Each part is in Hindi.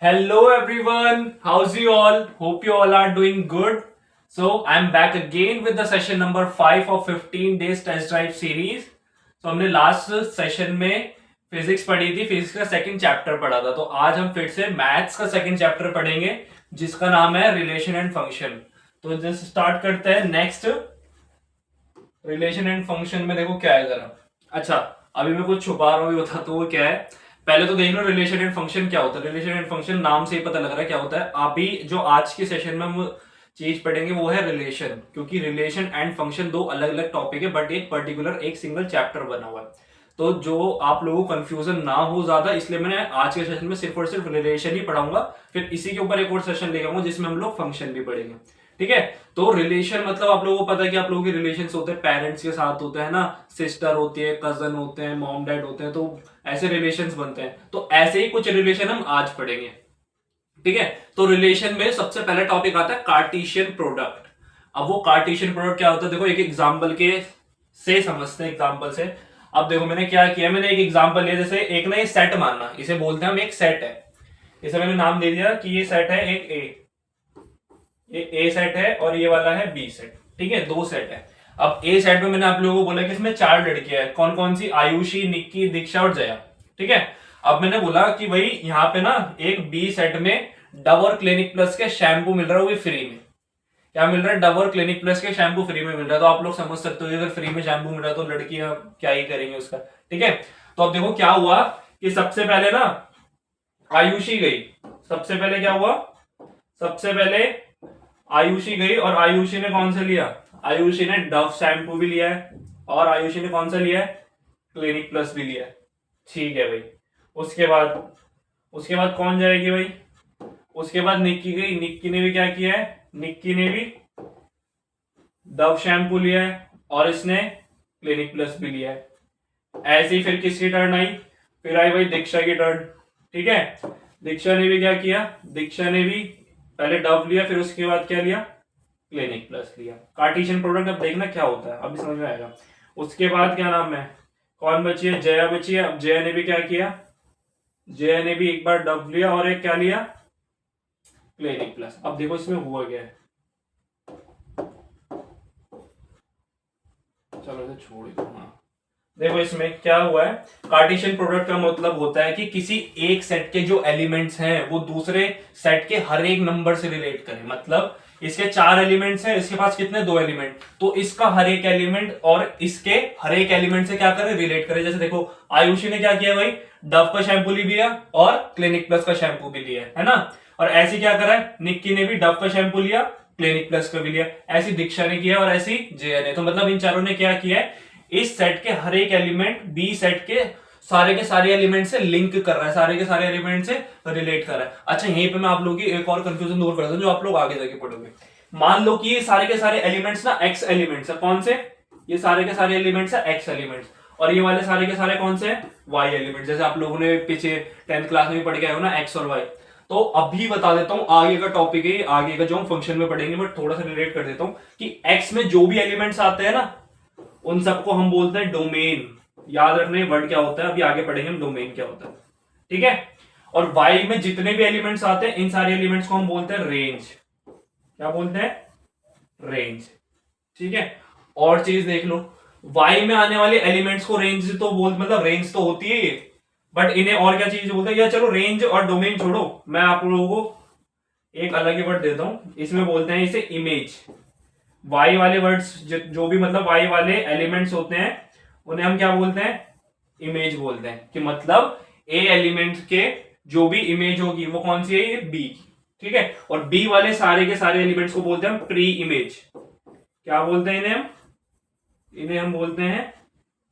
Hello everyone, how's you all? Hope you all are doing good. So I'm back again with the session number 5 of 15 days test drive series. So हमने लास्ट सेशन में फिजिक्स पढ़ी थी, फिजिक्स का सेकंड चैप्टर पढ़ा था. तो आज हम फिर से मैथ्स का सेकंड चैप्टर पढ़ेंगे जिसका नाम है रिलेशन एंड फंक्शन. तो जस्ट स्टार्ट करते हैं. नेक्स्ट रिलेशन एंड फंक्शन में देखो क्या है जरा. अच्छा, अभी मैं कुछ छुपा रहा हूँ, ये बता तो वो क्या है. पहले तो देख लो रिलेशन एंड फंक्शन क्या होता है. रिलेशन एंड फंक्शन नाम से ही पता लग रहा है क्या होता है. अभी जो आज के सेशन में हम चीज पढ़ेंगे वो है रिलेशन, क्योंकि रिलेशन एंड फंक्शन दो अलग अलग टॉपिक है बट एक पर्टिकुलर एक सिंगल चैप्टर बना हुआ है. तो जो आप लोगों को कंफ्यूजन ना हो ज्यादा, इसलिए मैंने आज के सेशन में सिर्फ और सिर्फ रिलेशन ही पढ़ाऊंगा. फिर इसी के ऊपर एक और सेशन लेकर आऊंगा जिसमें हम लोग फंक्शन भी पढ़ेंगे. ठीक है. तो रिलेशन मतलब आप लोगों को पता है कि आप लोगों के रिलेशन होते हैं, पेरेंट्स के साथ होते हैं ना, सिस्टर होती है, कजन होते हैं, मॉम डैड होते हैं, तो ऐसे रिलेशंस बनते हैं. तो ऐसे ही कुछ रिलेशन हम आज पढ़ेंगे. ठीक है. तो रिलेशन में सबसे पहला टॉपिक आता है कार्टेशियन प्रोडक्ट. अब वो कार्टेशियन प्रोडक्ट क्या होता है देखो एक एग्जांपल के से समझते हैं. एग्जांपल से अब देखो मैंने क्या किया, मैंने एक एग्जांपल लिया. जैसे एक ना ये सेट मानना, इसे बोलते हैं हम एक सेट है. इसे मैंने नाम दे दिया कि ये सेट है एक ये ए सेट है और ये वाला है बी सेट. ठीक है, दो सेट है. अब ए सेट में मैंने आप लोगों को बोला कि इसमें चार लड़कियां हैं. कौन कौन सी? आयुषी, निक्की, दीक्षा और जया. ठीक है. अब मैंने बोला कि भाई यहाँ पे ना एक बी सेट में डव और क्लिनिक प्लस के शैम्पू मिल रहा है, वो भी फ्री में. क्या मिल रहा है? डव और क्लिनिक प्लस के शैम्पू फ्री में मिल रहा है. तो आप लोग समझ सकते हो अगर फ्री में शैम्पू मिल रहा है तो लड़कियां क्या ही करेंगे उसका. ठीक है. तो अब देखो क्या हुआ कि सबसे पहले ना आयुषी गई. सबसे पहले क्या हुआ? सबसे पहले आयुषी गई और आयुषी ने कौन सा लिया? आयुषी ने डव शैम्पू भी लिया है और आयुषी ने कौन सा लिया है? क्लिनिक प्लस भी लिया है. ठीक है भाई. उसके बाद उसके बाद कौन जाएगी भाई? उसके बाद निक्की गई. निक्की ने भी क्या किया है? निक्की ने भी डव शैम्पू लिया है और इसने क्लिनिक प्लस भी लिया है. ऐसे ही फिर किसकी टर्न आई? फिर आई भाई दीक्षा की टर्न. ठीक है. दीक्षा ने भी क्या किया? दीक्षा ने भी पहले डव लिया, फिर उसके बाद क्या लिया? क्लिनिक प्लस लिया. कार्टेशियन प्रोडक्ट अब देखना क्या होता है, अभी समझ में आएगा. उसके बाद क्या नाम है, कौन बची है? जया बची है. अब जया ने भी क्या किया? जया ने भी एक बार डव लिया और एक क्या लिया? Clinic plus. अब देखो इसमें हुआ क्या है. चलो इसे छोड़ दो. हाँ, देखो इसमें क्या हुआ है. कार्टेशियन प्रोडक्ट का मतलब होता है कि किसी एक सेट के जो एलिमेंट्स हैं वो दूसरे सेट के हर एक नंबर से रिलेट करें. मतलब इसके चार एलिमेंट्स हैं, इसके पास कितने? दो एलिमेंट. तो इसका हर एक एलिमेंट और इसके हर एक एलिमेंट से क्या करे? रिलेट करे. जैसे देखो आयुषी ने क्या किया भाई? डव का शैम्पू भी लिया और क्लिनिक प्लस का शैम्पू भी लिया है ना. और ऐसे क्या करा है? निक्की ने भी डव का शैम्पू लिया, क्लिनिक प्लस का भी लिया. ऐसी दीक्षा ने किया और ऐसी जया ने. तो मतलब इन चारों ने क्या किया है? इस सेट के हर एक एलिमेंट बी सेट के सारे एलिमेंट से लिंक कर रहा है, सारे के सारे एलिमेंट से रिलेट कर रहा है. अच्छा, यहीं पे मैं आप लोगों की एक और कंफ्यूजन दूर करता हूं जो आप लोग आगे जाके पढ़ोगे. मान लो कि ये सारे के सारे एलिमेंट्स ना एक्स एलिमेंट्स है. कौन से? ये सारे के सारे एलिमेंट्स है एक्स एलिमेंट्स. और ये वाले सारे के सारे कौन से हैं? Y elements. जैसे आप लोगों ने पीछे 10th क्लास में भी पढ़ के आए हो ना, एक्स और वाई. तो अभी बता देता हूं, आगे का टॉपिक है, आगे का जो हम फंक्शन में पढ़ेंगे, बट थोड़ा सा रिलेट कर देता हूं कि एक्स में जो भी एलिमेंट्स आते हैं ना उन सबको हम बोलते हैं डोमेन. याद रखना वर्ड क्या होता है, अभी आगे पढ़ेंगे हम डोमेन क्या होता है. ठीक है. और वाई में जितने भी एलिमेंट्स आते हैं इन सारे एलिमेंट्स को हम बोलते हैं रेंज. क्या बोलते हैं? रेंज. ठीक है. और चीज देख लो, वाई में आने वाले एलिमेंट्स को रेंज तो बोल, मतलब रेंज तो होती है ये, बट इन्हें और क्या चीज बोलते हैं? या चलो रेंज और डोमेन छोड़ो, मैं आप लोगों को एक अलग ही वर्ड देता हूं. इसमें बोलते हैं इसे इमेज. वाई वाले वर्ड्स जो भी मतलब वाई वाले एलिमेंट्स होते हैं उन्हें हम क्या बोलते हैं? इमेज बोलते हैं. कि मतलब ए एलिमेंट के जो भी इमेज होगी वो कौन सी है? ये बी की. ठीक है. और बी वाले सारे के सारे एलिमेंट्स को बोलते हैं हम प्री इमेज. क्या बोलते हैं इन्हें? इन्हें हम बोलते हैं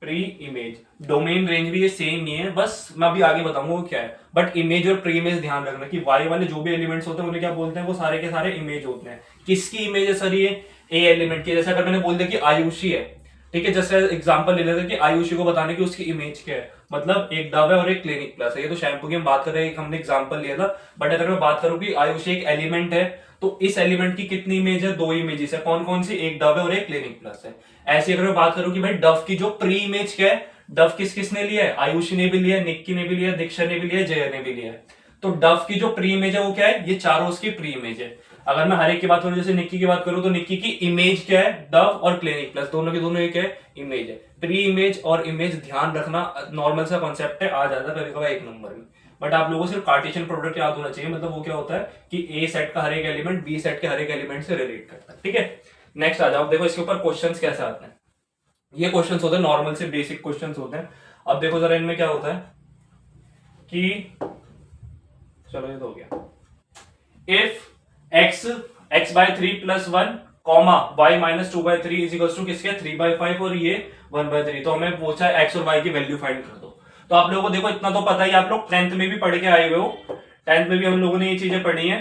प्री इमेज. डोमेन रेंज भी ये सेम नहीं है, बस मैं अभी आगे बताऊंगा वो क्या है. बट इमेज और प्री इमेज ध्यान रखना कि वाई वाले जो भी एलिमेंट्स होते हैं उन्हें क्या बोलते हैं? वो सारे के सारे इमेज होते हैं. किसकी इमेज है सर? ये ए एलिमेंट की. जैसे अगर मैंने बोल दिया कि आयुषी है, ठीक है, जैसे एग्जांपल ले लेते हैं कि आयुषी को बताने की उसकी इमेज क्या है. मतलब एक डव है और एक क्लिनिक प्लस है. ये तो शैम्पू की हम बात कर रहे हैं, हमने एग्जांपल लिया था. बट अगर मैं बात करूं कि आयुषी एक एलिमेंट है तो इस एलिमेंट की कितनी इमेज है? दो इमेजेस है. कौन कौन सी? एक डव है और एक क्लिनिक प्लस है. ऐसे अगर मैं बात करूं कि भाई डव की जो प्री इमेज क्या है, डव किसने लिया है? आयुषी ने भी लिया है, निक्की ने भी लिया है, दीक्षा ने भी लिया है, जया ने भी लिया है. तो डव की जो प्री इमेज है वो क्या है, ये चारों उसकी प्री इमेज है। अगर मैं हर एक की बात करूं, जैसे निक्की की बात करूं तो निक्की की इमेज क्या है, डव और क्लिनिक प्लस, दोनों की दोनों एक है इमेज है। प्री इमेज और इमेज ध्यान रखना, नॉर्मल सा कॉन्सेप्ट है, आ जाता है कभी कभी एक नंबर में। बट आप लोगों को सिर्फ कार्टेशियन प्रोडक्ट याद होना चाहिए, मतलब वो क्या होता है कि ए सेट का हर एक एलिमेंट बी सेट के हर एक एलिमेंट से रिलेट करता है। ठीक है, नेक्स्ट आ जाओ, देखो इसके ऊपर क्वेश्चंस कैसे आते हैं। ये क्वेश्चंस होते हैं नॉर्मल से बेसिक क्वेश्चंस होते हैं। अब देखो जरा इनमें क्या होता है कि, चलो ये तो हो गया, if x by 3 plus 1 comma y minus 2 by 3 is equals to किसके 3 बाय 5 और ये 1 बाय 3, तो हमें पूछा है x और y की वैल्यू फाइंड कर दो। तो आप लोगों को देखो इतना तो पता ही, आप लोग 10th में भी पढ़ के आए हुए हो, 10th में भी हम लोगों ने ये चीजें पढ़ी है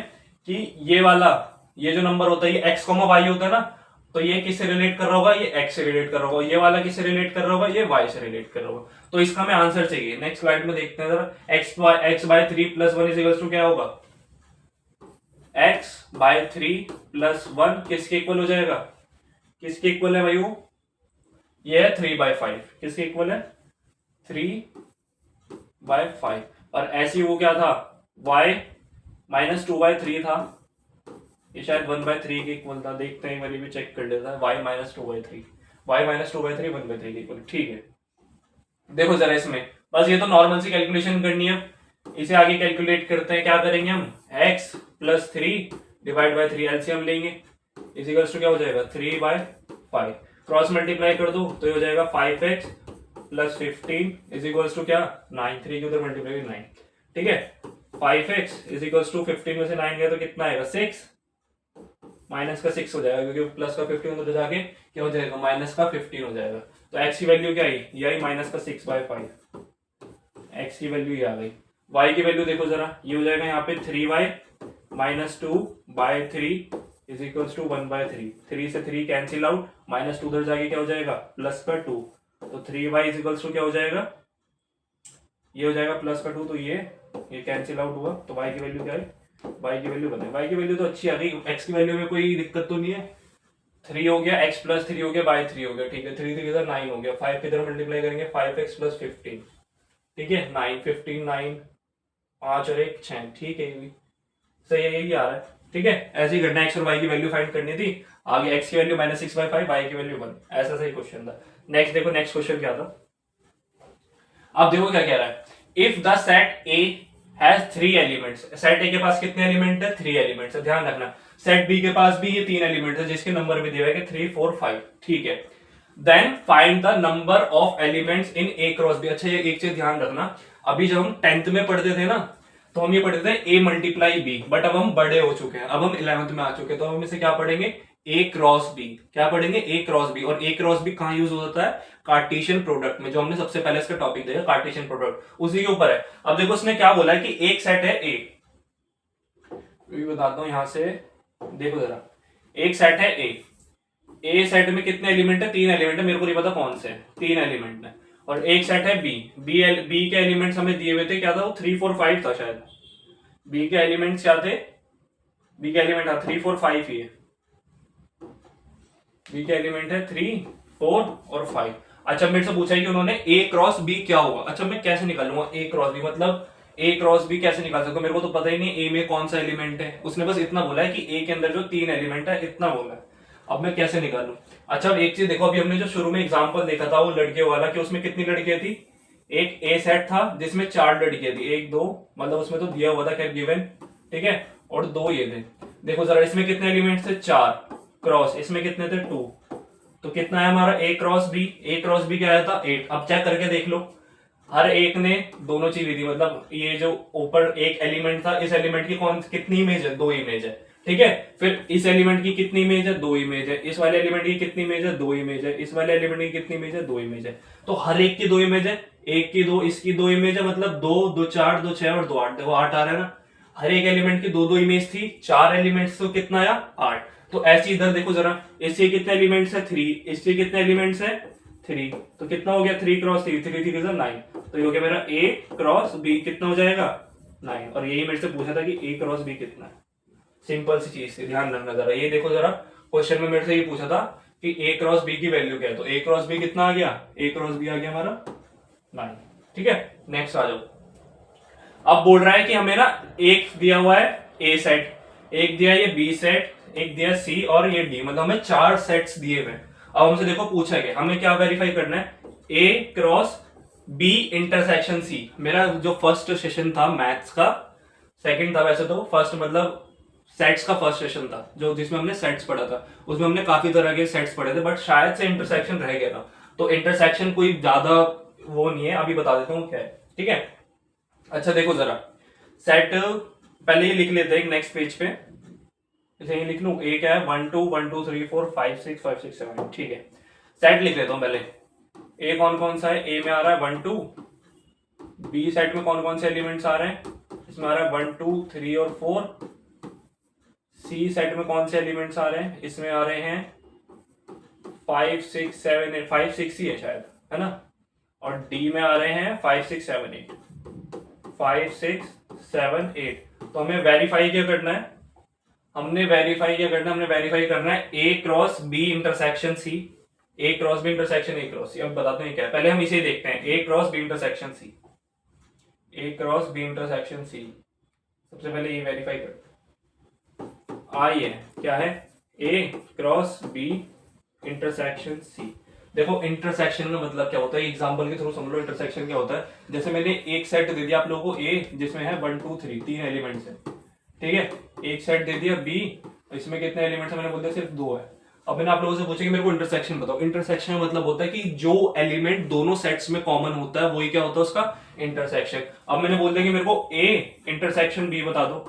कि ये वाला, ये जो नंबर होता है ये x y होता है ना, तो ये किससे रिलेट कर रहा होगा, ये x से रिलेट कर रहा होगा, ये वाला किससे रिलेट कर रहा होगा, ये y से रिलेट कर रहा होगा। तो इसका हमें आंसर चाहिए। नेक्स्ट स्लाइड में देखते हैं जरा, x by 3 plus 1 is equals to क्या होगा, x बाय 3 प्लस 1 किसके इक्वल हो जाएगा, किसके इक्वल है भाई, वो ये है 3 बाय 5, किसके इक्वल है 3 बाय 5। और ऐसे वो क्या था, y माइनस 2 बाय 3 था, ये शायद 1 बाय 3 के इक्वल था, देखते हैं एक भी चेक कर लेता है, y minus 2 by 3, y minus 2 by 3 1 by 3 के इक्वल। ठीक है, देखो जरा इसमें बस ये तो नॉर्मल सी कैलकुलेशन करनी है, इसे आगे कैलकुलेट करते हैं। क्या करेंगे हम, x plus 3 divide by 3 LCM लेंगे, इज इक्वल्स टू क्या हो जाएगा 3 बाय 5, क्रॉस मल्टीप्लाई कर दो तो ये हो जाएगा 5x plus 15 is equals to क्या 9, 3 के उधर मल्टीप्लाई 9। ठीक है, 5x इज इक्वल्स टू 15 में से 9 गया तो कितना आएगा 6, माइनस का 6 हो जाएगा क्योंकि प्लस का 15 उधर जाके क्या हो जाएगा माइनस का 15 हो जाएगा। तो x की वैल्यू क्या आई, ये आई माइनस का 6 बाय 5, x की वैल्यू ये आ गई। y की वैल्यू देखो जरा, ये हो जाएगा यहाँ पे 3y minus 2 by 3 is equals to 1 by 3, 3 से 3 कैंसिल आउट, माइनस 2 उधर जाके क्या हो जाएगा प्लस का 2, तो 3y इज इक्वल्स टू क्या हो जाएगा, ये हो जाएगा प्लस का 2, तो ये कैंसिल आउट हुआ, तो y की वैल्यू क्या है, y की वैल्यू बने, y की वैल्यू तो अच्छी आ गई, x की वैल्यू में कोई दिक्कत तो नहीं है, 3 हो गया, x प्लस 3 हो गया बाय 3 हो गया। ठीक है, 3 3 इधर 9 हो गया, 5 की इधर मल्टीप्लाई करेंगे 5x प्लस 15, ठीक है 9 15 9 5 और 1 6, ठीक है ये भी सही है, यही आ रहा है। ठीक है, ऐसे ही करना, एक्स और वाई की वैल्यू फाइंड करनी थी, आगे एक्स की वैल्यू माइनस 6 बाय 5, वाई की वैल्यू 1, ऐसा सही क्वेश्चन था। नेक्स्ट देखो, नेक्स्ट क्वेश्चन क्या था, अब देखो क्या कह रहा है, if the set A has 3 elements, set ए के पास कितने एलिमेंट है 3 एलिमेंट्स है, ध्यान रखना, सेट बी के पास भी ये 3 एलिमेंट्स है जिसके नंबर भी दिया है कि 3 4 5, ठीक है, then find the number of elements in A cross B. अच्छा ये एक चीज ध्यान रखना, अभी जब हम 10th में पढ़ते थे ना तो हम ये पढ़ते थे ए मल्टीप्लाई बी, बट अब हम बड़े हो चुके हैं, अब हम 11th में आ चुके हैं, तो हम इसे क्या पढ़ेंगे ए क्रॉस बी, क्या पढ़ेंगे ए क्रॉस बी। और ए क्रॉस बी कहां यूज होता है, कार्टेशियन प्रोडक्ट में, जो हमने सबसे पहले इसका टॉपिक देखा कार्टेशियन प्रोडक्ट, उसी के ऊपर है। अब देखो उसने क्या बोला है कि एक सेट है ए, बताता हूं यहां से, देखो जरा, एक सेट है ए सेट में कितने एलिमेंट है 3 एलिमेंट है, मेरे को नहीं पता कौन से 3 एलिमेंट है, और एक सेट है बी के एलिमेंट्स हमें दिए हुए थे, क्या था वो 3 4 5 था शायद, बी के एलिमेंट्स क्या थे, बी के एलिमेंट था 3 4 5 ही है, बी के एलिमेंट है 3 4 और 5। अच्छा मेरे से पूछा है कि उन्होंने ए क्रॉस बी क्या होगा, अच्छा मैं कैसे निकालूंगा ए क्रॉस बी, मतलब ए क्रॉस बी कैसे निकाल सकता हूं, मेरे को तो पता ही नहीं ए में कौन सा एलिमेंट है, उसने बस इतना बोला है कि ए के अंदर जो 3 एलिमेंट है इतना बोला है, अब मैं कैसे निकालूं। अच्छा अब एक चीज देखो, अभी हमने जो शुरू में एग्जांपल देखा था वो लड़कियों वाला, कि उसमें कितनी लड़कियां थी, एक ए सेट था जिसमें 4 लड़कियां थी, 1 2 मतलब उसमें तो दिया हुआ था खैर गिवन, ठीक है, और 2 ये थे। देखो जरा इसमें कितने एलिमेंट थे 4, क्रॉस इसमें कितने थे 2, तो कितना है हमारा ए क्रॉस बी क्या आया था 8। अब चेक करके देख लो, हर एक ने दोनों चीज ली थी, मतलब ये जो ऊपर एक एलिमेंट था, इस एलिमेंट की कितनी इमेज है 2 इमेज है, ठीक है, फिर इस एलिमेंट की कितनी इमेज है 2 इमेज है, इस वाले एलिमेंट की कितनी इमेज है 2 इमेज है, इस वाले एलिमेंट की कितनी इमेज है 2 इमेज है, तो हर एक की 2 इमेज है, एक की 2 इसकी 2 इमेज है, मतलब 2 2 4 2 6 और 2 8, देखो 8 आ रहा है ना, हर एक एलिमेंट की 2 2 इमेज थी, 4 एलिमेंट्स तो कितना आया 8। तो ऐसे इधर देखो जरा, इससे कितने एलिमेंट्स है 3, इससे कितने एलिमेंट्स है 3, तो कितना हो गया 3 क्रॉस 3 3 3 9, तो ये हो गया मेरा ए क्रॉस बी, कितना हो जाएगा 9, और यही मेरे से पूछा था कि ए क्रॉस बी कितना है, सिंपल सी चीज थी, ध्यान रखना जरा, ये देखो जरा क्वेश्चन में मेरे से ये पूछा था कि ए क्रॉस बी की वैल्यू क्या है, तो ए क्रॉस बी कितना आ गया, ए क्रॉस बी आ गया हमारा 9, ठीक है। नेक्स्ट आ जाओ, अब बोल रहा है कि हमें ना एक दिया हुआ है ए सेट, एक दिया है ये बी सेट, एक दिया सी और ये डी, मतलब हमें 4 सेट्स दिए हुए। अब हमसे देखो पूछा गया हमें क्या वेरीफाई करना है, ए क्रॉस बी इंटरसेक्शन सी। मेरा जो फर्स्ट सेशन था मैथ्स का, सेकंड था वैसे तो, फर्स्ट मतलब सेट्स का फर्स्ट सेशन था जो जिसमें हमने सेट्स पढ़ा था, उसमें हमने काफी तरह के सेट्स पढ़े थे, बट शायद से इंटरसेक्शन रह गया था। तो इंटरसेक्शन कोई ज्यादा वो नहीं है, अभी बता देता हूँ क्या है, ठीक है। अच्छा देखो जरा, सेट पहले ही लिख लेते हैं नेक्स्ट पेज पे, इसे लिख लूं, ए क्या है 1 2 1 2 3 4 5 6 5 6 7 8, ठीक है। सेट लिख लेता हूं पहले। ए कौन कौन सा है, ए में आ रहा है 1 2, बी सेट में कौन कौन से एलिमेंट्स आ रहे हैं, इसमें आ रहा है 1 2 3 और 4, सी सेट में कौन से एलिमेंट्स आ रहे हैं, इसमें आ रहे हैं 5 6 7 8, 5 6 ही है शायद, है ना, और डी में आ रहे हैं 5 6 7 8, 5 6 7 8। तो हमें वेरीफाई क्या करना है, हमने वेरीफाई करना है A cross B intersection C, A cross B intersection A cross C. अब बताते हैं क्या है, पहले हम इसे देखते हैं, ए cross B intersection C, A cross B intersection सी, सबसे पहले ये वेरीफाई करते हैं। आई है क्या है, ए क्रॉस बी इंटरसेक्शन सी। देखो इंटरसेक्शन का मतलब क्या होता है, एग्जांपल के थ्रू समझ लो इंटरसेक्शन क्या होता है। जैसे मैंने एक सेट दे दिया आप लोगों को ए, जिसमें है 1 2 3 तीन एलिमेंट्स है, ठीक है। एक सेट दे दिया बी, इसमें कितने एलिमेंट्स है, मैंने बोल दिया सिर्फ 2 है। अब मैंने आप लोगों से पूछा कि मेरे को इंटरसेक्शन बताओ। इंटरसेक्शन का मतलब होता है कि जो एलिमेंट दोनों सेट्स में कॉमन होता है वही क्या होता है उसका इंटरसेक्शन। अब मैंने बोल दिया कि मेरे को ए इंटरसेक्शन बी बता दो,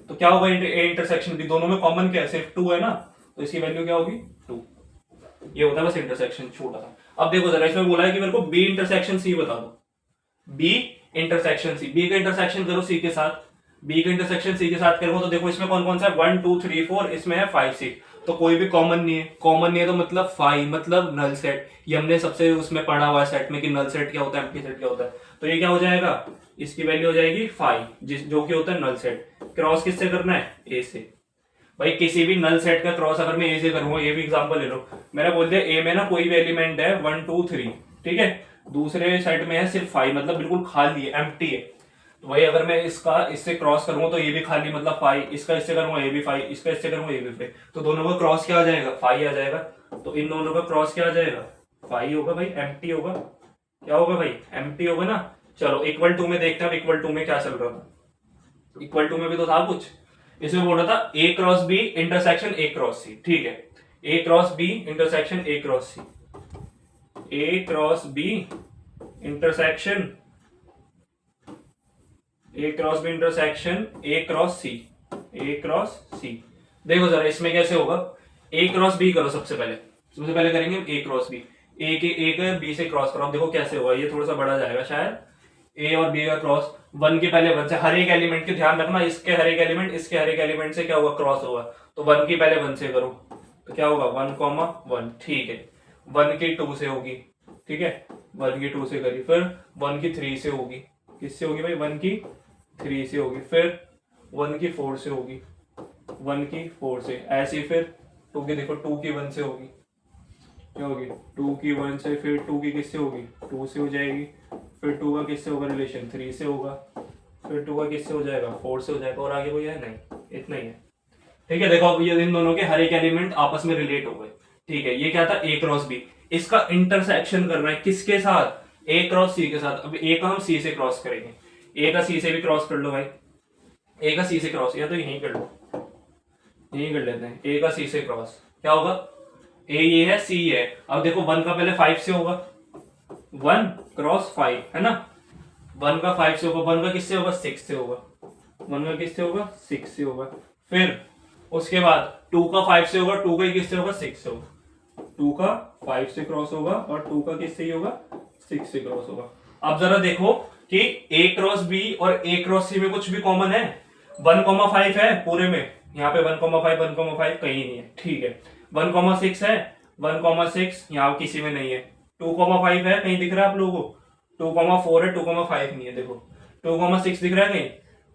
तो क्या होगा, ए इंटरसेक्शन बी, दोनों में कॉमन क्या है, सिर्फ 2 है ना, तो इसकी वैल्यू क्या होगी 2। ये होता है बस इंटरसेक्शन छोटा सा। अब देखो जरा, इसमें बोला है कि मेरे को बी इंटरसेक्शन सी बता दो, बी इंटरसेक्शन सी, बी का इंटरसेक्शन करो सी के साथ, बी का इंटरसेक्शन सी के साथ करो तो देखो इसमें कौन कौन सा है 1 2 3 4, इसमें है 5 6, तो कोई भी कॉमन नहीं है, कॉमन नहीं है तो मतलब 5 मतलब नल सेट। ये हमने सबसे उसमें पढ़ा हुआ है सेट में कि नल सेट क्या होता है, एम्प्टी सेट क्या होता है, तो ये क्या हो जाएगा, इसकी वैल्यू हो जाएगी 5, जिस जो कि होता है नल सेट। क्रॉस किससे करना है, ए से। भाई किसी भी नल सेट का क्रॉस अगर मैं ए से करूंगा, ये भी एग्जांपल ले लो, मैंने बोल दिया ए में ना कोई भी एलिमेंट है 1 2 3, ठीक है, दूसरे सेट में है सिर्फ 5, मतलब बिल्कुल खाली है, एम्प्टी है। तो वही अगर मैं इसका इससे क्रॉस करूंगा तो ये भी खाली मतलब 5, इसका इससे करूंगा ये भी 5, इसका इससे करूंगा ये भी 5, तो दोनों का क्रॉस क्या आ जाएगा 5 आ जाएगा। तो इन दोनों का क्रॉस क्या आ जाएगा 5 होगा भाई, एम्प्टी होगा। क्या होगा भाई, एम्प्टी होगा ना। चलो इक्वल टू में देखते हैं, इक्वल टू में क्या चल रहा था, इक्वल टू में भी तो था कुछ, इसमें बोल रहा था A cross B intersection A cross C, ठीक है, A cross B intersection A cross C, A cross B intersection A cross B intersection A cross C, A cross C. देखो जरा इसमें कैसे होगा, ए क्रॉस बी करो सबसे पहले करेंगे हम ए क्रॉस बी, ए के बी से क्रॉस करो। अब देखो कैसे होगा, ये थोड़ा सा बड़ा जाएगा शायद, ए और बी का क्रॉस, 1 के पहले 1 से, हर एक एलिमेंट के ध्यान रखना, इसके हर एक एलिमेंट इसके हर एक एलिमेंट से क्या होगा क्रॉस होगा, तो 1 की पहले 1 से करो तो क्या होगा 1 1, ठीक है, 1 की 2 से होगी, ठीक है, 1 की 2 से करी, फिर 1 की 3 से होगी, किससे होगी भाई 1 की 3 से होगी, फिर 1 की 4 से होगी, 1 की 4 से, ऐसे फिर 2 की देखो 2 की 1 से होगी, क्या होगी 2 की 1 से, फिर 2 की किससे होगी 2 से हो जाएगी, फिर 2 का किससे होगा रिलेशन 3 से होगा, फिर 2 का किससे हो जाएगा 4 से हो जाएगा, और आगे कोई है नहीं, इतना ही है, ठीक है। देखो अब ये इन दोनों के हर एक एलिमेंट आपस में रिलेट हो गए, ठीक है। ये क्या था ए क्रॉस बी, इसका इंटरसेक्शन करना है किसके साथ, ए क्रॉस सी के साथ। अब ए का हम सी से क्रॉस करेंगे, ए का सी से भी क्रॉस कर लो भाई, ए का सी से क्रॉस, या तो यहीं कर लो, यहीं कर लेते हैं, ए का सी से क्रॉस क्या होगा, ए ये है सी है। अब देखो 1 का पहले 5 से होगा, 1 क्रॉस 5 है ना, 1 का 5 से होगा, 1 का किससे होगा 6 से होगा, 1 का किससे होगा 6 से होगा, फिर उसके बाद 2 का 5 से होगा, 2 का किससे होगा 6 से होगा, 2 का 5 से क्रॉस होगा और 2 का किससे ही होगा 6 से क्रॉस होगा। अब जरा देखो कि ए क्रॉस बी और ए क्रॉस सी में कुछ भी कॉमन है, 1,5 है पूरे में, यहाँ पे 1,5 1,5 कहीं नहीं है, ठीक है, 1,6 है, 1,6 यहाँ किसी में नहीं है, 2,5 है कहीं दिख रहा है आप लोगों को, 2,4 है, 2,5 नहीं है, देखो 2,6 दिख रहा है कहीं,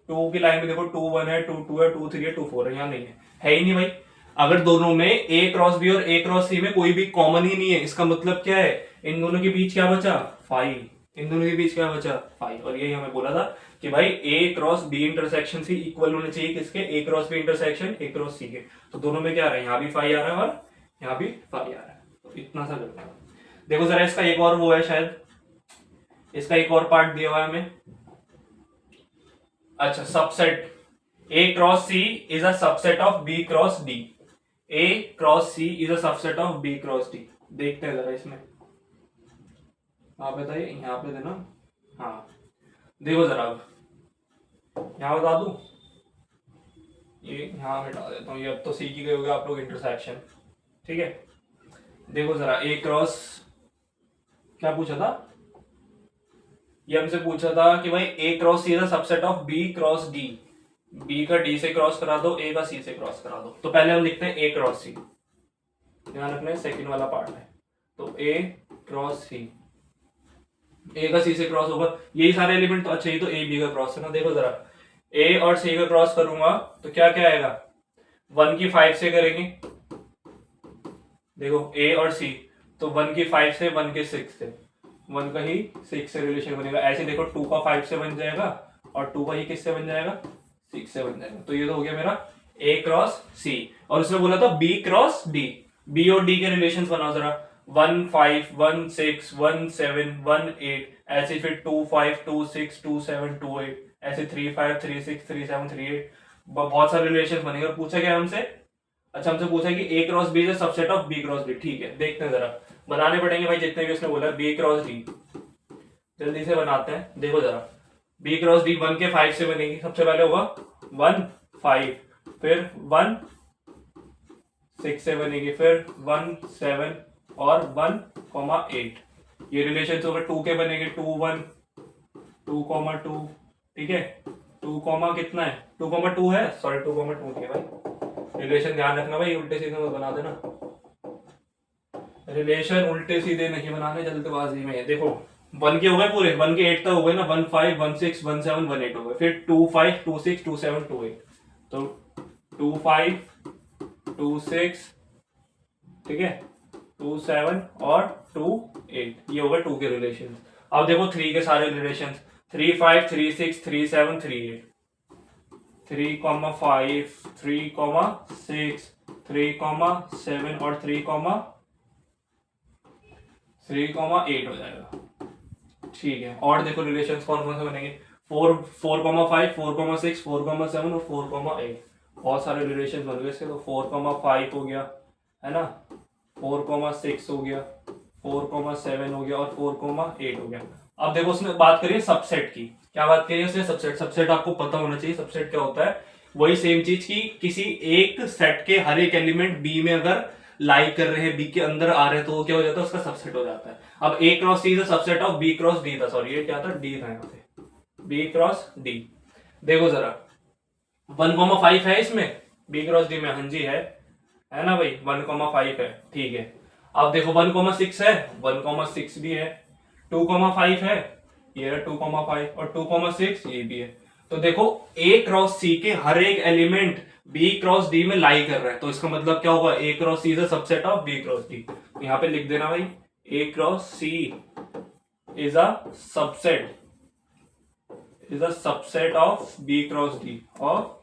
2 की लाइन में देखो 2 1 है, 2 2 है, 2 3 है, 2 4 है, यहाँ नहीं है ही नहीं भाई। अगर दोनों में ए क्रॉस बी और ए क्रॉस सी में कोई भी कॉमन ही नहीं है, इसका मतलब क्या है, इन दोनों के बीच क्या बचा 5, इन दोनों के बीच क्या बचा 5, और यही हमें बोला था कि भाई A cross B intersection C equal होने चाहिए किसके, A cross B intersection A cross C के। तो दोनों में क्या आ रहा है, यहाँ भी फाई आ रहा है और यहाँ भी फाई आ रहा है। तो इतना सा करना है। देखो जरा इसका एक और वो है, शायद इसका एक और पार्ट दिया हुआ है हमें। अच्छा, subset A cross C is a subset of B cross D। A cross C is a subset of B cross D। देखते हैं जरा इसमें, आप बताइए, यहाँ पे देना। हाँ देखो जरा, अब यहाँ बता दूं, ये यहाँ मिटा देता हूँ, ये अब तो सीख ही गए होगे आप लोग इंटरसेक्शन। ठीक है, देखो जरा, A क्रॉस, क्या पूछा था, ये हमसे पूछा था कि भाई A cross C is a subset of B cross D। B का D से क्रॉस करा दो, A का C से क्रॉस करा दो। तो पहले हम लिखते हैं A क्रॉस C, ध्यान रखना सेकंड वाला पार्ट है। तो A क्रॉस C, A का C से क्रॉस होगा, यही सारे एलिमेंट। तो अच्छा, ये तो A B का क्रॉस है ना। देखो जरा, A और C का क्रॉस करूंगा तो क्या क्या आएगा, 1 की 5 से करेंगे। देखो A और C, तो 1 की 5 से, 1 के 6 से, 1 का ही 6 से रिलेशन बनेगा। ऐसे देखो 2 का 5 से बन जाएगा और 2 का ही किससे बन जाएगा, 6 से बन जाएगा। तो ये तो हो गया मेरा A क्रॉस C। और उसने बोला था B क्रॉस D, B और D के रिलेशंस बनाओ जरा, 1 5 1 6 1 7 1 8, ऐसे फिर 2 5 2 6 2 7 2 8, ऐसे 3 5 3 6 3 7 3 8, बहुत सारे रिलेशंस बनेंगे। और पूछा क्या हमसे, अच्छा हमसे पूछा कि A cross B is subset of B cross D। ठीक है, देखते हैं जरा, बनाने पड़ेंगे भाई जितने भी उसने बोला। B क्रॉस D जल्दी से बनाते हैं। देखो जरा, B क्रॉस D 1 के 5 से बनेगी। सबसे पहले होगा 1 5, फिर 1 6 से बनेगी, फिर 1 7 और 1,8। ये रिलेशन होगा 2 के बनेंगे, 2 1 2,2। ठीक है, 2, कितना है, 2,2 है, सॉरी 2,2 नहीं है भाई। रिलेशन ध्यान रखना भाई, उल्टे सीधे मत बना देना, रिलेशन उल्टे सीधे नहीं बनाने जल्दबाजी में। देखो 1 के हो गए पूरे, 1 के 8 तक हो गए ना, 1 5 1 6 1 7 1 8 हो गए, फिर 2 5 2 6 2 7 2 8। तो 2 5 2 6, ठीक है, 2 7 और 2 8, ये होगा 2 के रिलेशन। अब देखो 3 के सारे रिलेशन, 3 5 3 6 3 7 3 8, 3, 5 3, 6 3, 7 और 3,8 हो जाएगा। ठीक है, और देखो रिलेशंस कौन कौन से बनेंगे, 4 4,5 4,6 4,7 और 4,8। बहुत सारे रिलेशंस बन गए इसके। तो 4,5 हो गया है ना, 4,6 हो गया, 4,7 हो गया और 4,8 हो गया। अब देखो उसने बात करी है सबसेट की। क्या बात करी है उसने, सबसेट। सबसेट आपको पता होना चाहिए सबसेट क्या होता है। वही सेम चीज की किसी एक सेट के हर एक एलिमेंट बी में अगर लाई कर रहे हैं, बी के अंदर आ रहे हैं, तो वो क्या हो जाता है, उसका सबसेट हो जाता है। अब A cross C is subset of B cross D था, सॉरी ये क्या था, डी था यहाँ पे, बी क्रॉस डी। देखो जरा 1,5 है इसमें बी क्रॉस डी में, हाँ जी है ना भाई, 1,5 है। ठीक है, अब देखो 1,6 है, 1,6 भी है, 2,5 है, ये है 2,5 और 2,6 ये भी है। तो देखो ए क्रॉस सी के हर एक एलिमेंट बी क्रॉस डी में लाई कर रहा है, तो इसका मतलब क्या होगा, A cross C is a subset of B cross D. यहाँ पे लिख देना भाई, A cross C is a subset of B cross D और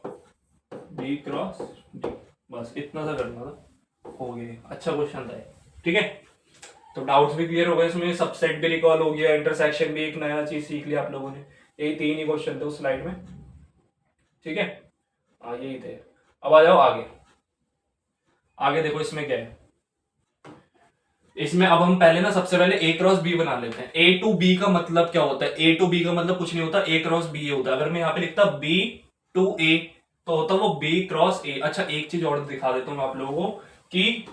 बी क्रॉस डी। बस इतना सा करना था, हो गया। अच्छा क्वेश्चन था, ठीक है। तो डाउट्स भी क्लियर हो गए इसमें, सबसेट भी रिकॉल हो गया, इंटरसेक्शन भी एक नया चीज सीख लिया आप लोगों ने। यही 3 ही क्वेश्चन थे उस स्लाइड में, ठीक है। हाँ यही थे। अब आ जाओ आगे। आगे देखो इसमें क्या है, इसमें अब हम पहले ना सबसे पहले ए क्रॉस बी बना लेते हैं। ए टू बी का मतलब क्या होता है, ए टू बी का मतलब कुछ नहीं होता, ए क्रॉस बी होता है। अगर मैं यहाँ पे लिखता बी टू ए तो होता वो बी क्रॉस ए। अच्छा एक चीज और दिखा देता हूँ आप लोगों को कि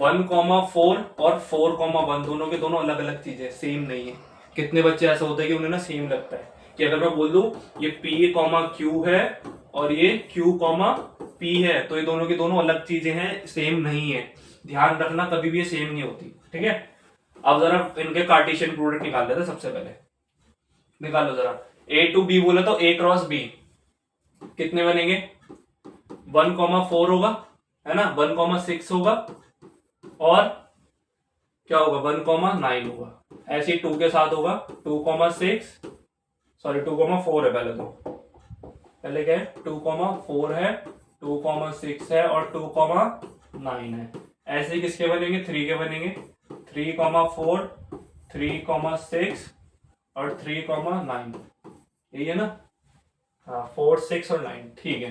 1,4 और 4,1 दोनों के दोनों अलग अलग चीजें, सेम नहीं है। कितने बच्चे ऐसा होता है कि उन्हें ना सेम लगता है कि अगर मैं बोल दूं ये P, Q है और ये Q, P है, तो ये दोनों की दोनों अलग चीजें हैं, सेम नहीं है। ध्यान रखना कभी भी ये सेम नहीं होती, ठीक है। अब जरा इनके कार्टेशियन प्रोडक्ट निकाल लेते हैं। सबसे पहले निकालो जरा, A टू B बोला तो A क्रॉस B कितने बनेंगे, 1,4 होगा है ना, 1,6 होगा और क्या होगा 1,9 होगा। ऐसे ही 2 के साथ होगा 2,6 सॉरी 2,4 है पहले क्या है 2,4 है, 2,6 है और 2,9 है। ऐसे ही किसके बनेंगे 3 के बनेंगे 3,4 3,6 और 3,9 यही है ना। हाँ 4 6 और 9 ठीक है।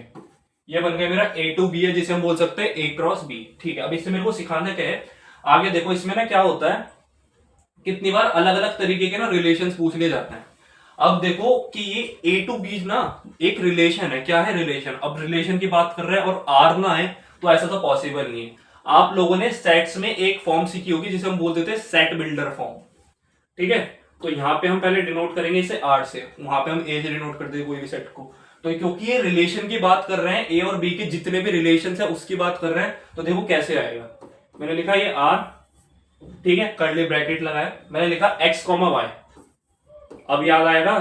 ये बन गया मेरा A to B है जिसे हम बोल सकते हैं A क्रॉस B। ठीक है अब इससे मेरे को सिखाना क्या है आगे देखो इसमें ना क्या होता है कितनी बार अलग अलग तरीके के ना रिलेशंस पूछ लिए जाते हैं। अब देखो कि ये A to B ना एक रिलेशन है। क्या है रिलेशन। अब रिलेशन की बात कर रहे हैं और R ना है तो ऐसा तो पॉसिबल नहीं है। आप लोगों ने सेट्स में एक फॉर्म सीखी होगी जिसे हम बोलते थे सेट बिल्डर फॉर्म। ठीक है तो यहाँ पे हम पहले डिनोट करेंगे इसे R से, वहां पे हम A से डिनोट कर देंगे कोई भी सेट को। तो क्योंकि ये रिलेशन की बात कर रहे हैं A और B के जितने भी रिलेशन है उसकी बात कर रहे हैं तो देखो कैसे आएगा। मैंने लिखा ये R ठीक है कर्ली ब्रैकेट लगाया, मैंने लिखा x, y। अब याद आएगा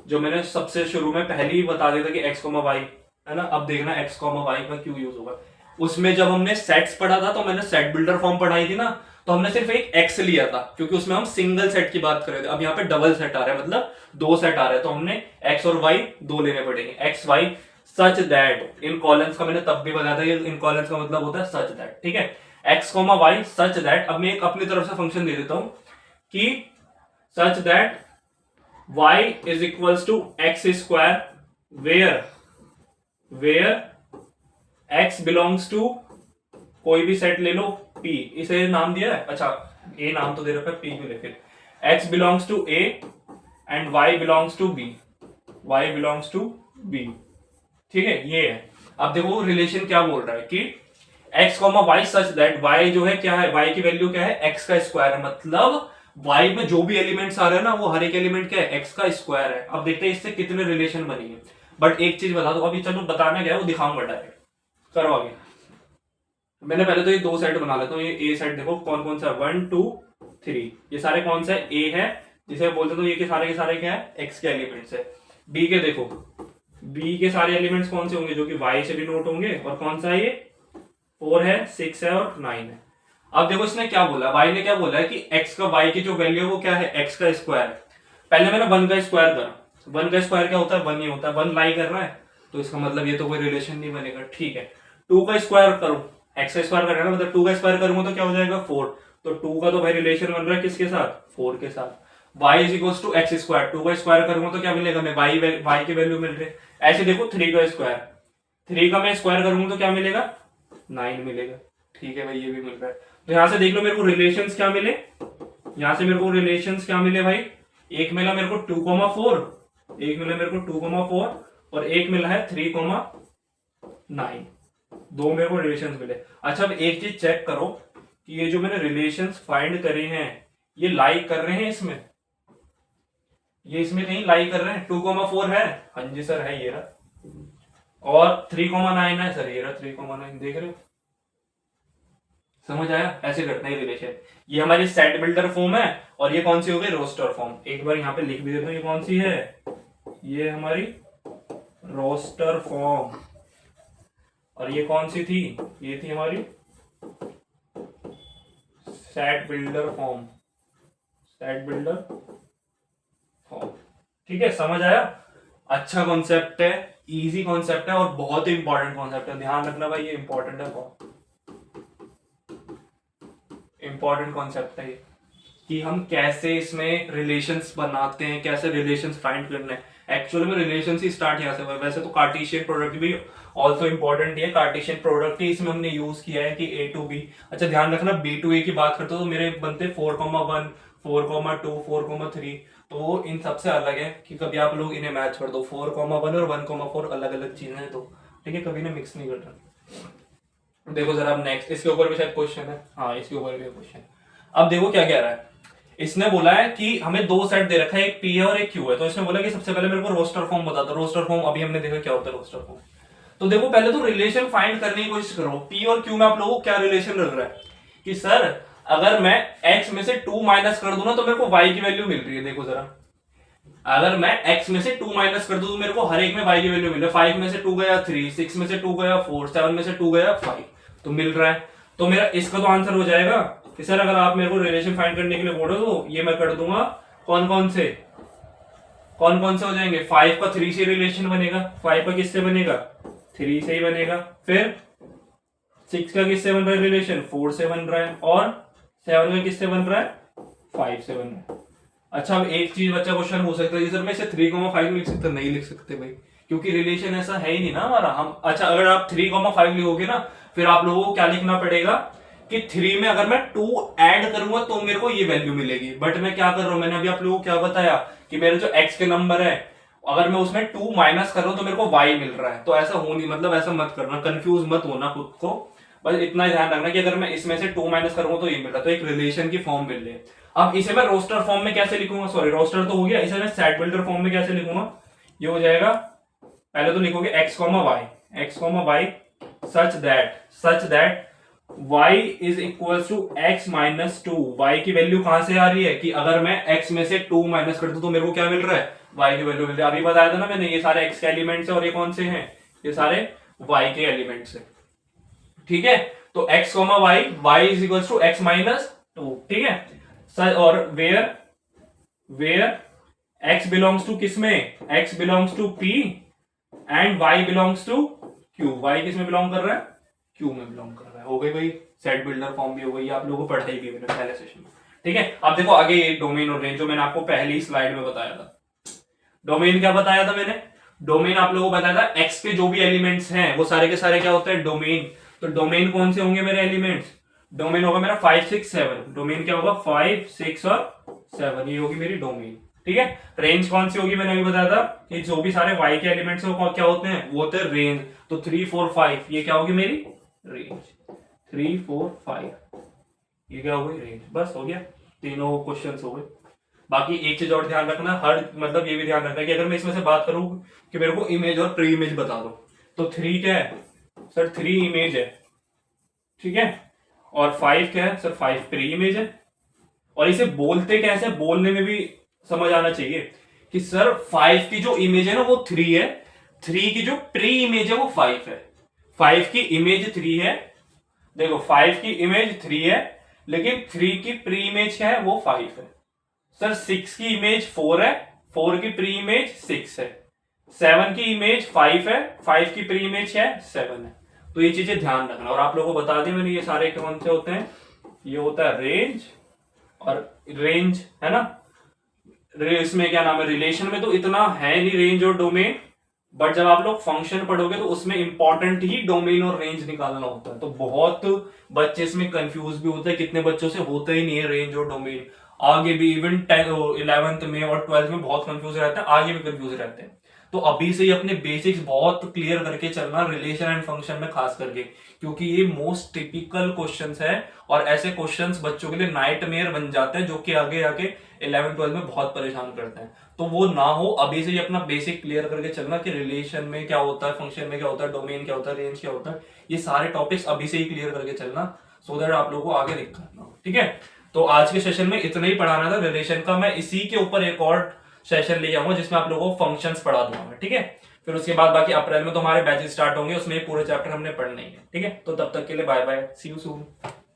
जो मैंने सबसे शुरू में पहले ही बता दिया था कि x, y है ना। अब देखना x, y का क्यों यूज होगा। उसमें जब हमने सेट्स पढ़ा था तो मैंने सेट बिल्डर फॉर्म पढ़ाई थी ना, तो हमने सिर्फ एक x लिया था क्योंकि उसमें हम सिंगल सेट की बात कर रहे थे। अब यहाँ पे डबल सेट आ रहा है मतलब 2 सेट आ रहे हैं तो हमने x और y 2 लेने पड़ेंगे। x y such that in columns का मैंने तब भी बताया था ये इन कॉलम्स का मतलब होता है सच दैट। ठीक है x, y सच दैट। अब मैं एक अपनी तरफ से फंक्शन दे देता हूं कि such that y is equals to x square where x belongs to कोई भी सेट ले लो p, इसे नाम दिया है अच्छा a नाम तो दे रखा है p भी ले फिर x belongs to a and y belongs to b। ठीक है ये है। अब देखो रिलेशन क्या बोल रहा है कि x, y such that y जो है क्या है y की वैल्यू क्या है x का स्क्वायर है, मतलब y में जो भी एलिमेंट्स आ रहे हैं ना वो हर एक एलिमेंट क्या है x का स्क्वायर है। अब देखते हैं इससे कितने रिलेशन बनेंगे। बट एक चीज बता दो अभी, चलो बताना क्या है वो दिखाऊंगा डायरेक्ट। करो आगे। मैंने पहले तो ये 2 सेट बना लेता हूँ। ये ए सेट देखो कौन कौन सा 1 2 3 ये सारे कौन सा है ए है जिसे बोलते तो ये के सारे क्या है एक्स के एलिमेंट्स है। बी के देखो बी के सारे एलिमेंट्स कौन से होंगे जो कि वाई से डिनोट होंगे और कौन सा है ये 4 है 6 है और 9 है। अब देखो इसने क्या बोला वाई ने क्या बोला है कि एक्स का वाई की जो वैल्यू है वो क्या है एक्स का स्क्वायर है। पहले मैंने 1 का स्क्वायर करा। 1 का स्क्वायर क्या होता है 1 ही होता है। 1 लाई कर रहा है तो इसका मतलब ये तो कोई रिलेशन नहीं बनेगा। ठीक है 2 का स्क्वायर करो एक्स का स्क्वायर करना मतलब 2 का स्क्वायर करूंगा तो क्या हो जाएगा 4। तो 2 का तो भाई रिलेशन बन रहा है किसके साथ 4 के साथ। y is equals to x square 2 का स्क्वायर करूंगा तो क्या मिलेगा मैं y की वैल्यू मिल रही है। ऐसे देखो 3 का स्क्वायर 3 का मैं स्क्वायर करूंगा तो क्या मिलेगा 9 मिलेगा। ठीक है भाई ये भी मिल रहा है। तो यहां से देख लो मेरे को रिलेशंस क्या मिले। यहां से मेरे को रिलेशंस क्या मिले भाई, एक मिला मेरे को 2,4 एक मिला मेरे को 2,4 और एक मिला है 3,9 दो मेरे को रिलेशंस मिले। अच्छा अब एक चीज चेक करो कि ये जो मैंने रिलेशंस फाइंड करे हैं ये लाइक कर रहे हैं इसमें, ये इसमें कहीं लाइक कर रहे हैं। 2,4 है हाँ जी सर है ये रहा और 3,9 है सर ये रहा 3,9 देख रहे हो। समझ आया ऐसे करते हैं रिलेशन। ये हमारी सेट बिल्डर फॉर्म है और ये कौन सी हो गई रोस्टर फॉर्म। एक बार यहाँ पे लिख भी देता हूँ ये कौन सी है, ये हमारी रोस्टर फॉर्म और ये कौन सी थी ये थी हमारी set builder form. Set builder form ठीक है समझ आया। अच्छा कॉन्सेप्ट है इजी कॉन्सेप्ट है और बहुत ही इंपॉर्टेंट कॉन्सेप्ट है। ध्यान रखना भाई ये इंपॉर्टेंट है बहुत इंपॉर्टेंट कॉन्सेप्ट है ये कि हम कैसे इसमें रिलेशंस बनाते हैं कैसे रिलेशंस फाइंड करने हैं। एक्चुअली में रिलेशंस ही स्टार्ट यहाँ से हुआ है। वैसे तो कार्टेशियन प्रोडक्ट भी ऑल्सो इंपॉर्टेंट है। कार्टेशियन प्रोडक्ट ही इसमें हमने यूज किया है कि A to B। अच्छा ध्यान रखना B to A की बात करते हो तो मेरे बनते 4,1 4,2 4,3 तो इन सबसे अलग है कि कभी आप लोग इन्हें मैच कर दो 4,1 और 1,4 अलग अलग चीजें हैं तो ठीक है कभी ना मिक्स नहीं करना। देखो जरा अब नेक्स्ट इसके ऊपर भी शायद क्वेश्चन है। हाँ इसके ऊपर भी क्वेश्चन। अब देखो क्या कह रहा है इसने बोला है कि हमें 2 सेट दे रखा है एक P है और एक Q है। तो इसने बोला कि सबसे पहले मेरे को रोस्टर फॉर्म बता दो। रोस्टर फॉर्म अभी हमने देखा क्या होता है रोस्टर फॉर्म। तो देखो पहले तो रिलेशन फाइंड करने की कोशिश करो P और Q में आप लोगों को क्या रिलेशन लग रहा है कि सर अगर मैं x में से 2 माइनस कर दूं ना तो मेरे को y की वैल्यू मिल रही है। देखो जरा अगर मैं x में से 2 माइनस कर दूं तो मेरे को हर एक में y की वैल्यू मिल रही है। 5 में से 2 गया 3 6 में से 2 गया 4 7 में से 2 गया 5 तो मिल रहा है। तो मेरा इसका तो आंसर हो जाएगा कि सर अगर आप मेरे को रिलेशन फाइंड करने के लिए बोलो तो ये मैं कर दूंगा कौन कौन से कौन कौन से हो जाएंगे, 5 का 3 से रिलेशन बनेगा, 5 का किससे बनेगा, 3 से ही बनेगा, फिर 6 का किससे बन रहा है रिलेशन, 4 से बन रहा है, और 7 का किससे बन रहा है, 5 से बन रहा है। अच्छा, अब एक चीज बच्चा क्वेश्चन हो सकता है सर मैं इसे 3,5 लिख सकता, नहीं लिख सकते भाई, क्योंकि रिलेशन ऐसा है ही नहीं ना हमारा। हम अच्छा अगर आप 3,5 लिखोगे ना, फिर आप लोगों को क्या लिखना पड़ेगा कि 3 में अगर मैं 2 ऐड करूंगा तो मेरे को ये वैल्यू मिलेगी। बट मैं क्या कर रहा हूं, मैंने अभी आप लोगों को क्या बताया कि मेरे जो एक्स के नंबर है अगर मैं उसमें 2 माइनस कर रहा हूं तो मेरे को वाई मिल रहा है। तो ऐसा हो नहीं, मतलब ऐसा मत करना, कंफ्यूज मत होना खुद को, बस इतना ही ध्यान रखना कि अगर मैं इसमें से 2 माइनस करूंगा तो ये मिल रहा है, तो एक रिलेशन की फॉर्म मिल रही है। अब इसे मैं रोस्टर फॉर्म में कैसे लिखूंगा, सॉरी रोस्टर तो हो गया, इसे मैं सेट बिल्डर फॉर्म में कैसे लिखूंगा, ये हो जाएगा, पहले तो लिखोगे x, y such that y is equal to x minus 2। y की वैल्यू कहां से आ रही है कि अगर मैं x में से 2 माइनस कर दूं तो मेरे को क्या मिल रहा है, y की वैल्यू मिल रही है। अभी बताया था ना मैंने, ये सारे x के एलिमेंट्स है और ये कौन से हैं, ये सारे y के एलिमेंट्स है। ठीक है, तो x y is equal to x minus 2। ठीक है सर, और वेयर x बिलोंग्स टू किसमें, x belongs to p and y belongs to q। y किस में बिलोंग कर रहा है, q में बिलोंग कर रहा है। हो गई भाई, सेट बिल्डर फॉर्म भी हो गई, आप लोगों को पढ़ाई भी मैंने पहले सेशन में। ठीक है, अब देखो आगे ये डोमेन और रेंज जो मैंने आपको पहली स्लाइड में बताया था। डोमेन क्या बताया था मैंने, डोमेन आप लोगों को बताया था x के जो भी एलिमेंट्स हैं वो सारे के सारे क्या होते हैं, डोमेन। तो डोमेन कौन से होंगे मेरे एलिमेंट्स, डोमेन होगा मेरा 5 6 7, डोमेन क्या होगा 5 6 और 7, ये होगी मेरी डोमेन। ठीक है, रेंज कौन सी होगी, मैंने अभी बताया था कि जो भी सारे y के एलिमेंट्स हैं वो क्या होते हैं, वो होते हैं रेंज। तो 3 4 5 ये क्या होगी मेरी रेंज, 3 4 5 ये क्या हो गई रेंज। बस हो गया, तीनों क्वेश्चंस हो गए। बाकी एक चीज और ध्यान रखना, हर मतलब ये भी ध्यान रखना कि अगर मैं इसमें से बात करूं कि मेरे को इमेज और प्री इमेज बता दो, तो 3 क्या है सर, 3 इमेज है। ठीक है, और 5 क्या है सर, 5 प्री इमेज है। और इसे बोलते कैसे, बोलने में भी समझ आना चाहिए कि सर 5 की जो इमेज है ना वो 3 है, 3 की जो प्री इमेज है वो 5 है। 5 की इमेज 3 है, देखो 5 की इमेज 3 है, लेकिन 3 की प्री इमेज क्या है, वो 5 है। सर 6 की इमेज 4 है, 4 की प्री इमेज 6 है, 7 की इमेज 5 है, 5 की प्री इमेज है 7 है। तो ये चीजें ध्यान रखना। और आप लोगों को बता दें मैंने, ये सारे कौन से होते हैं, ये होता है रेंज, और रेंज है ना, इसमें क्या नाम है, रिलेशन में तो इतना है नहीं रेंज और डोमेन, बट जब आप लोग फंक्शन पढ़ोगे तो उसमें इंपॉर्टेंट ही डोमेन और रेंज निकालना होता है। तो बहुत बच्चे इसमें कंफ्यूज भी होते हैं, कितने बच्चों से होता ही नहीं है रेंज और डोमेन। आगे भी इवन 11th में और 12th में बहुत कंफ्यूज रहते हैं, आगे भी कंफ्यूज रहते हैं। तो अभी से ही अपने बेसिक्स बहुत क्लियर करके चलना रिलेशन एंड फंक्शन में खास करके, क्योंकि ये मोस्ट टिपिकल क्वेश्चंस है और ऐसे क्वेश्चंस बच्चों के लिए नाइटमेयर बन जाते हैं जो कि आगे आके 11 12 में बहुत परेशान करते हैं। तो वो ना हो, अभी से ही अपना बेसिक क्लियर करके चलना कि रिलेशन में क्या होता है, फंक्शन में क्या होता है, डोमेन क्या होता है, रेंज क्या होता है, ये सारे टॉपिक्स अभी से ही क्लियर करके चलना, सो दैट आप लोगों को आगे दिक्कत ना हो। ठीक है, तो आज के सेशन में इतना ही पढ़ाना था रिलेशन का। मैं इसी के ऊपर एक और सेशन ले आऊंगा जिसमें आप लोगों को फंक्शंस पढ़ा दूंगा। ठीक है, फिर उसके बाद बाकी अप्रैल में तो हमारे बैचेस स्टार्ट होंगे, उसमें पूरे चैप्टर हमने पढ़ने ही है। ठीक है, तो तब तक के लिए bye bye, see you soon.